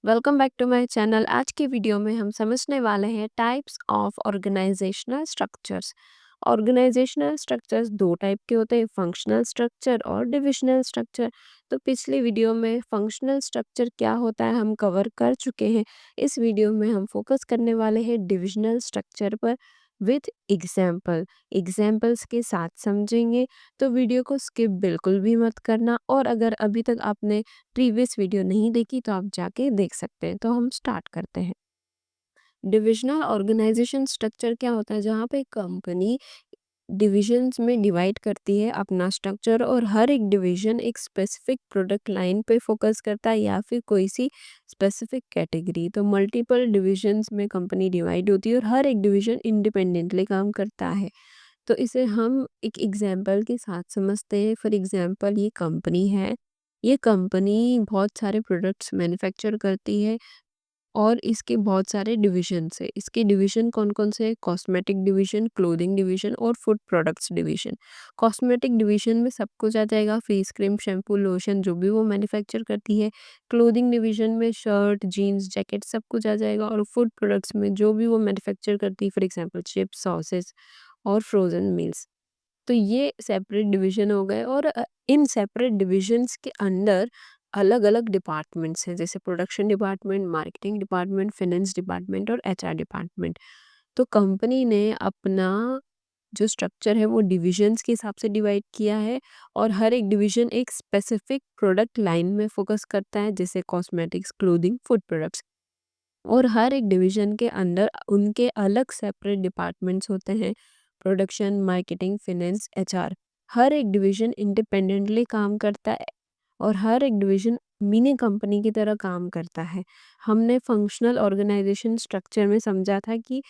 Welcome back to my channel. आज की video में हम समझने वाले हैं types of organisational structures. Organisational structures दो टाइप के होते हैं, फंक्शनल स्ट्रक्चर और डिविजनल स्ट्रक्चर। तो पिछली वीडियो में फंक्शनल स्ट्रक्चर क्या होता है हम कवर कर चुके हैं। इस वीडियो में हम फोकस करने वाले हैं डिविजनल स्ट्रक्चर पर विथ एग्जाम्पल्स के साथ समझेंगे। तो वीडियो को स्किप बिल्कुल भी मत करना, और अगर अभी तक आपने प्रीवियस वीडियो नहीं देखी तो आप जाके देख सकते हैं। तो हम स्टार्ट करते हैं। डिविजनल ऑर्गेनाइजेशन स्ट्रक्चर क्या होता है, जहाँ पे कंपनी डिविजन्स में डिवाइड करती है अपना स्ट्रक्चर, और हर एक डिवीजन एक स्पेसिफिक प्रोडक्ट लाइन पे फोकस करता है या फिर कोई सी स्पेसिफिक कैटेगरी। तो मल्टीपल डिविजन्स में कंपनी डिवाइड होती है और हर एक डिवीजन इंडिपेंडेंटली काम करता है। तो इसे हम एक एग्जाम्पल के साथ समझते हैं। फॉर एग्जाम्पल, ये कंपनी है। ये कंपनी बहुत सारे प्रोडक्ट्स मैन्युफैक्चर करती है और इसके बहुत सारे डिविजन्स है। इसके डिवीजन कौन कौन से हैं? कॉस्मेटिक डिवीजन, क्लोथिंग डिवीजन और food products division. Cosmetic division में सब कुछ आ जाएगा, फेस क्रीम, शैम्पू, लोशन, जो भी वो मैन्युफैक्चर करती है। क्लोथिंग डिवीजन में शर्ट, जीन्स, जैकेट सब कुछ आ जाएगा। और फूड प्रोडक्ट्स में जो भी वो मैन्युफैक्चर करती है, फॉर एग्जाम्पल चिप्स, सॉसेस और फ्रोजन मील्स। तो ये सेपरेट डिवीजन हो गए, और इन सेपरेट डिविजन्स के अंदर अलग अलग डिपार्टमेंट्स हैं, जैसे production department, marketing department, finance department और एचआर डिपार्टमेंट। तो कंपनी ने अपना जो स्ट्रक्चर है वो डिविजन्स के हिसाब से डिवाइड किया है, और हर एक डिवीजन एक स्पेसिफिक प्रोडक्ट लाइन में फोकस करता है, जैसे कॉस्मेटिक्स, क्लोथिंग, फूड प्रोडक्ट्स। और हर एक डिवीजन के अंदर उनके अलग सेपरेट डिपार्टमेंट्स होते हैं, प्रोडक्शन, मार्केटिंग, फाइनेंस, एचआर। हर एक डिवीजन इंडिपेंडेंटली काम करता है, और हर एक डिवीजन मिनी कंपनी की तरह काम करता है। हमने फंक्शनल ऑर्गेनाइजेशन स्ट्रक्चर में समझा था कि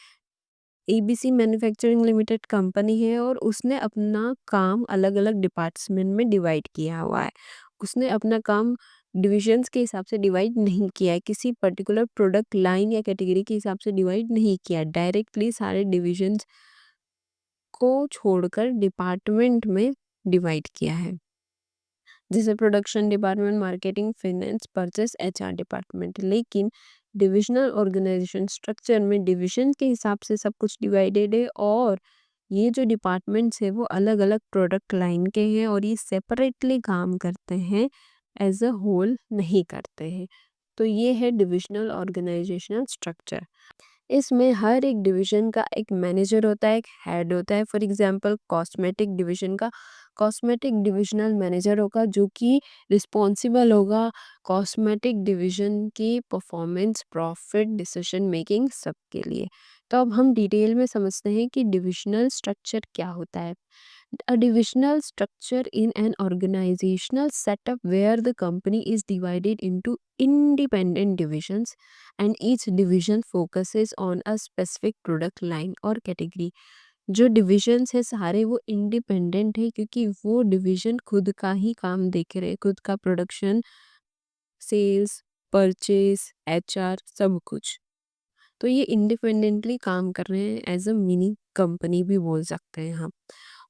एबीसी मैन्युफैक्चरिंग लिमिटेड कंपनी है, और उसने अपना काम अलग अलग डिपार्टमेंट में डिवाइड किया हुआ है। उसने अपना काम डिविजन्स के हिसाब से डिवाइड नहीं किया है, किसी पर्टिकुलर प्रोडक्ट लाइन या कैटेगरी के हिसाब से डिवाइड नहीं किया, डायरेक्टली सारे डिविजन्स को छोड़कर डिपार्टमेंट में डिवाइड किया है, जैसे production department, marketing, finance, purchase, HR department. लेकिन डिविजनल ऑर्गेनाइजेशन स्ट्रक्चर में डिविजन के हिसाब से सब कुछ डिवाइडेड है, और ये जो डिपार्टमेंट्स है वो अलग अलग प्रोडक्ट लाइन के हैं, और ये सेपरेटली काम करते हैं, एज अ होल नहीं करते हैं। तो ये है डिविजनल ऑर्गेनाइजेशनल स्ट्रक्चर। इसमें हर एक डिवीजन का एक मैनेजर होता है, एक हेड होता है। फॉर एग्जांपल, कॉस्मेटिक डिवीजन का कॉस्मेटिक डिविजनल मैनेजर होगा, जो कि रिस्पॉन्सिबल होगा कॉस्मेटिक डिवीजन की परफॉर्मेंस, प्रॉफिट, डिसीजन मेकिंग सबके लिए। तो अब हम डिटेल में समझते हैं कि डिविजनल स्ट्रक्चर क्या होता है। A divisional structure in an organizational setup where the company is divided into independent divisions, and each division focuses on a specific product line or category. जो डिविजन्स है सारे वो इंडिपेंडेंट है, क्योंकि वो डिवीजन खुद का ही काम देख रहे हैं, खुद का प्रोडक्शन, सेल्स, परचेस, एचआर सब कुछ। तो ये इंडिपेंडेंटली काम कर रहे हैं, एज अ मिनी कंपनी भी बोल सकते हैं हम।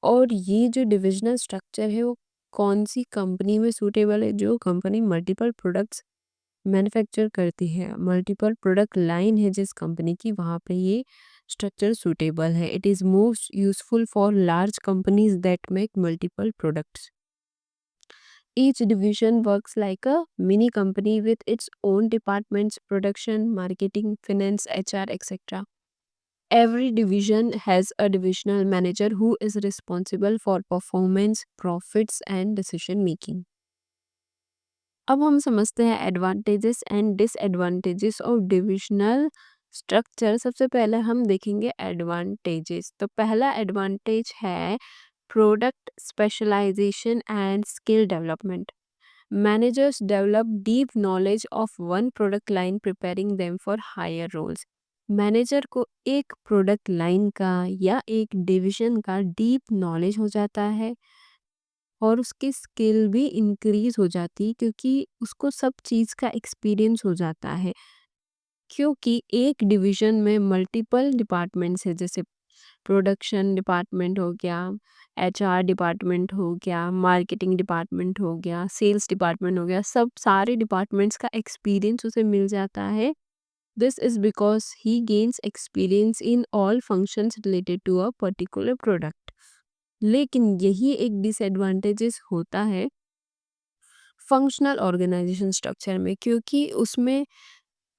और ये जो डिविजनल स्ट्रक्चर है वो कौन सी कंपनी में सूटेबल है? जो कंपनी मल्टीपल प्रोडक्ट्स मैन्युफैक्चर करती है, मल्टीपल प्रोडक्ट लाइन है जिस कंपनी की, वहाँ पे ये स्ट्रक्चर सूटेबल है। It is most useful for large companies that make multiple products. Each division works like a mini company with its own departments, production, marketing, finance, HR, etc. Every division has a divisional manager who is responsible for performance, profits and decision making. अब हम समझते हैं advantages and disadvantages of divisional structure. सबसे पहले हम देखेंगे advantages. तो पहला एडवांटेज है product specialisation and skill development. Managers develop deep knowledge of one product line, preparing them for higher roles. Manager को एक प्रोडक्ट लाइन का या एक डिवीजन का डीप नॉलेज हो जाता है, और उसकी स्किल भी इंक्रीज हो जाती है, क्योंकि उसको सब चीज़ का एक्सपीरियंस हो जाता है। क्योंकि एक डिवीजन में मल्टीपल डिपार्टमेंट्स है, जैसे प्रोडक्शन डिपार्टमेंट हो गया, एचआर डिपार्टमेंट हो गया, मार्केटिंग डिपार्टमेंट हो गया, सेल्स डिपार्टमेंट हो गया, सब सारे डिपार्टमेंट्स का एक्सपीरियंस उसे मिल जाता है। This is because he gains experience in all functions related to a particular product. लेकिन यही एक डिसएडवांटेजेस होता है फंक्शनल ऑर्गेनाइजेशन स्ट्रक्चर में, क्योंकि उसमें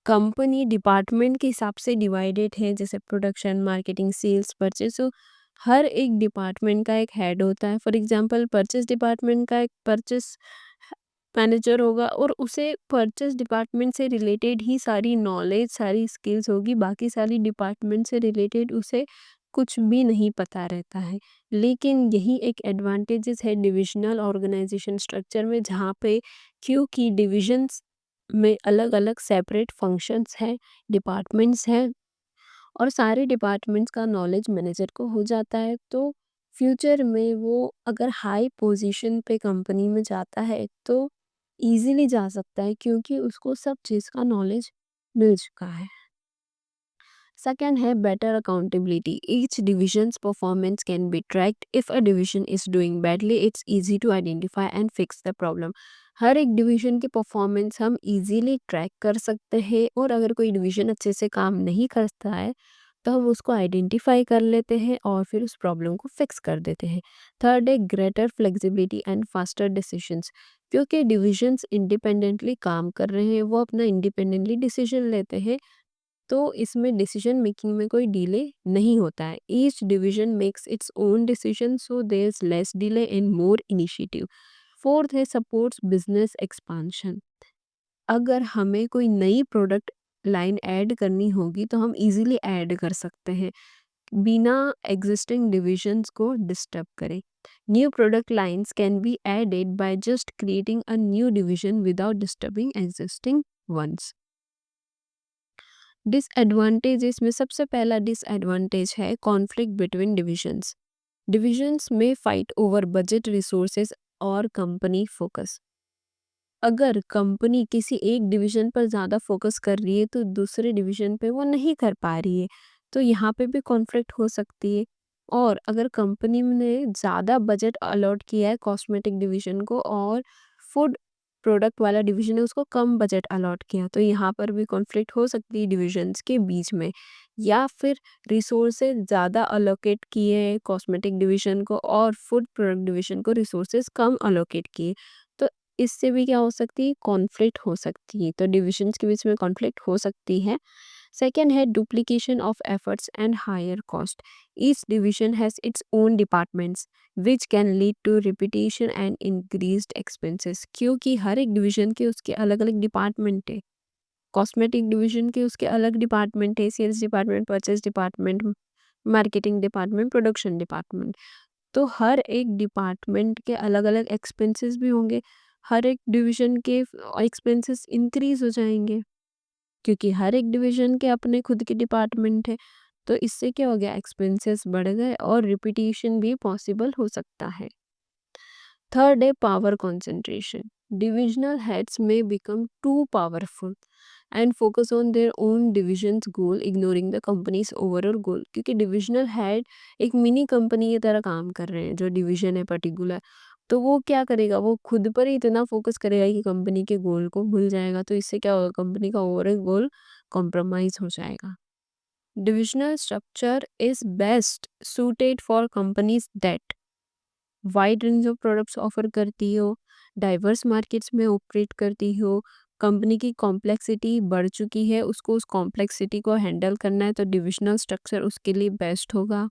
कंपनी डिपार्टमेंट के हिसाब से डिवाइडेड है, जैसे प्रोडक्शन, मार्केटिंग, सेल्स, परचेज। सो हर एक डिपार्टमेंट का एक हेड होता है। फॉर एग्जांपल परचेज डिपार्टमेंट का एक परचेज मैनेजर होगा और उसे परचेज डिपार्टमेंट से रिलेटेड ही सारी नॉलेज, सारी स्किल्स होगी। बाकी सारी डिपार्टमेंट से रिलेटेड उसे कुछ भी नहीं पता रहता है। लेकिन यही एक एडवांटेजेस है डिविजनल ऑर्गेनाइजेशन स्ट्रक्चर में, जहाँ पे क्योंकि डिविजन्स में अलग अलग सेपरेट फंक्शंस हैं, डिपार्टमेंट्स हैं, और सारे डिपार्टमेंट्स का नॉलेज मैनेजर को हो जाता है। तो फ्यूचर में वो अगर हाई पोजीशन पे कंपनी में जाता है तो इजीली जा सकता है, क्योंकि उसको सब चीज़ का नॉलेज मिल चुका है। Second है better accountability. Each division's performance can be tracked. If a division is doing badly, it's easy to identify and fix the problem. हर एक डिवीजन की परफॉर्मेंस हम इजीली ट्रैक कर सकते हैं, और अगर कोई डिवीजन अच्छे से काम नहीं करता है तो हम उसको आइडेंटिफाई कर लेते हैं और फिर उस प्रॉब्लम को फिक्स कर देते हैं। थर्ड है greater flexibility and faster decisions. क्योंकि डिविजन्स इंडिपेंडेंटली काम कर रहे हैं, वो अपना इंडिपेंडेंटली डिसीजन लेते हैं, तो इसमें डिसीजन मेकिंग में कोई डिले नहीं होता है। Each division makes its own decision, so there is less delay and more initiative. Fourth है सपोर्ट्स बिजनेस एक्सपांशन। अगर हमें कोई नई प्रोडक्ट लाइन ऐड करनी होगी तो हम इजीली ऐड कर सकते हैं बिना एग्जिस्टिंग डिविजन्स को डिस्टर्ब करें। New product lines can be added by just creating a new division without disturbing existing ones. Disadvantages में सबसे पहला डिसएडवांटेज है कॉन्फ्लिक्ट बिटवीन डिविजन्स। डिविजन्स में फाइट ओवर बजट, रिसोर्सेज और कंपनी फोकस। अगर company किसी एक डिवीजन पर ज़्यादा फोकस कर रही है तो दूसरे डिवीजन पे वो नहीं कर पा रही है, तो यहाँ पे भी कॉन्फ्लिक्ट हो सकती है। और अगर कंपनी ने ज़्यादा बजट अलॉट किया है कॉस्मेटिक डिवीजन को, और फूड प्रोडक्ट वाला डिवीजन है उसको कम बजट अलॉट किया, तो यहाँ पर भी कॉन्फ्लिक्ट हो सकती है डिविजन्स के बीच में। या फिर रिसोर्सेज ज़्यादा अलोकेट किए हैं कॉस्मेटिक डिवीजन को और फूड प्रोडक्ट डिवीजन को रिसोर्सेज कम अलोकेट किए, तो इससे भी क्या हो सकती है, कॉन्फ्लिक्ट हो सकती है। तो डिविजन्स के बीच में कॉन्फ्लिक्ट हो सकती है। सेकेंड है duplication of efforts and higher cost. Each division has its own departments which can lead to repetition and increased expenses. क्योंकि हर एक डिवीजन के उसके अलग अलग डिपार्टमेंट है। कॉस्मेटिक डिवीजन के उसके अलग डिपार्टमेंट है, sales department, purchase department, marketing department, production department. तो हर एक डिपार्टमेंट के अलग अलग एक्सपेंसेस भी होंगे। हर एक डिवीजन के एक्सपेंसेस इंक्रीज हो जाएंगे, क्योंकि हर एक डिवीजन के अपने खुद के डिपार्टमेंट है। तो इससे क्या हो गया, एक्सपेंसेस बढ़ गए और रिपीटेशन भी पॉसिबल हो सकता है। थर्ड है पावर कंसंट्रेशन। डिविजनल हेड्स में become too powerful and focus on their own divisions goal, ignoring the company's overall goal. क्योंकि डिविजनल हेड एक मिनी कंपनी की तरह काम कर रहे हैं, जो डिवीजन है पर्टिकुलर, तो वो क्या करेगा, वो खुद पर ही इतना फोकस करेगा कि कंपनी के गोल को भूल जाएगा। तो इससे क्या होगा, कंपनी का ओवरऑल गोल कॉम्प्रोमाइज हो जाएगा। Divisional structure is best suited for companies that wide range of products offer करती हो, डाइवर्स मार्केट्स में ऑपरेट करती हो, कंपनी की कॉम्प्लेक्सिटी बढ़ चुकी है, उसको उस कॉम्प्लेक्सिटी को हैंडल करना है, तो डिविजनल स्ट्रक्चर उसके लिए बेस्ट होगा।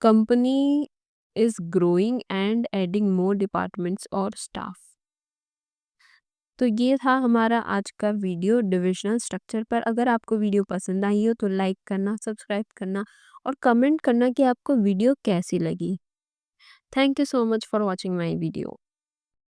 Company is growing and adding more departments और स्टाफ। तो ये था हमारा आज का वीडियो डिविजनल स्ट्रक्चर पर। अगर आपको वीडियो पसंद आई हो तो लाइक करना, सब्सक्राइब करना और कमेंट करना कि आपको वीडियो कैसी लगी। Thank you so much for watching my video.